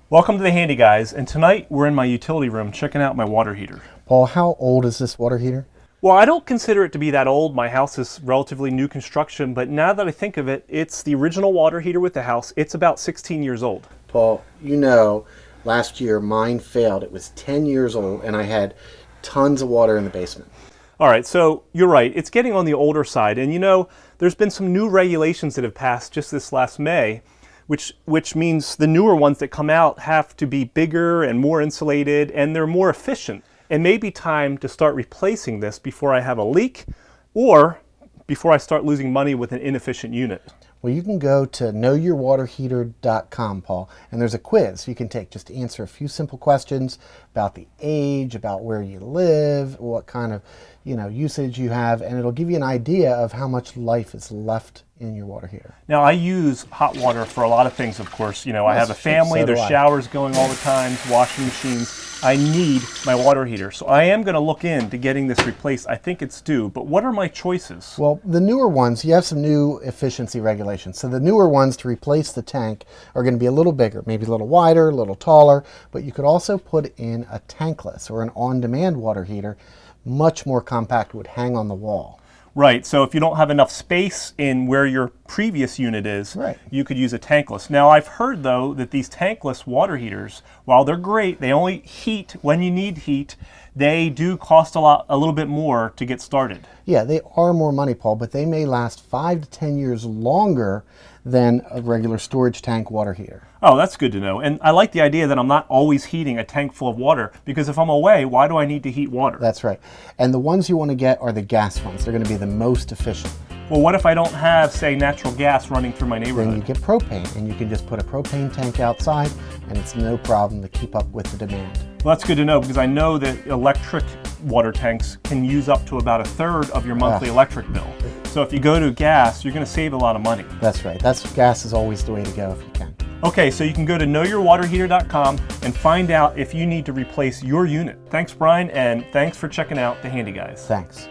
Welcome to the Handy Guys, and tonight we're in my utility room checking out my water heater. Paul, how old is this water heater? Well, I don't consider it to be that old. My house is relatively new construction, but now that I think of it, it's the original water heater with the house. It's about 16 years old. Paul, last year mine failed. It was 10 years old and I had tons of water in the basement. All right, so you're right. It's getting on the older side, and there's been some new regulations that have passed just this last May, which means the newer ones that come out have to be bigger and more insulated, and they're more efficient. It may be time to start replacing this before I have a leak or before I start losing money with an inefficient unit. Well, you can go to knowyourwaterheater.com, Paul, and there's a quiz you can take just to answer a few simple questions about the age, about where you live, what kind of usage you have, and it'll give you an idea of how much life is left in your water heater. Now, I use hot water for a lot of things, of course. I have a family, there's showers going all the time, washing machines. I need my water heater. So I am going to look into getting this replaced. I think it's due, but what are my choices? Well, the newer ones, you have some new efficiency regulations. So the newer ones to replace the tank are going to be a little bigger, maybe a little wider, a little taller, but you could also put in a tankless or an on-demand water heater, much more compact, would hang on the wall. Right, so if you don't have enough space in where your previous unit is, right, you could use a tankless. Now, I've heard, though, that these tankless water heaters, while they're great, they only heat when you need heat. They do cost a little bit more to get started. Yeah, they are more money, Paul, but they may last 5 to 10 years longer than a regular storage tank water heater. Oh, that's good to know. And I like the idea that I'm not always heating a tank full of water, because if I'm away, why do I need to heat water? That's right. And the ones you want to get are the gas ones. They're going to be the most efficient. Well, what if I don't have, say, natural gas running through my neighborhood? Then you get propane, and you can just put a propane tank outside, and it's no problem to keep up with the demand. Well, that's good to know, because I know that electric water tanks can use up to about 1/3 of your monthly electric bill. So if you go to gas, you're going to save a lot of money. That's right. Gas is always the way to go if you can. Okay, so you can go to knowyourwaterheater.com and find out if you need to replace your unit. Thanks, Brian, and thanks for checking out the Handy Guys. Thanks.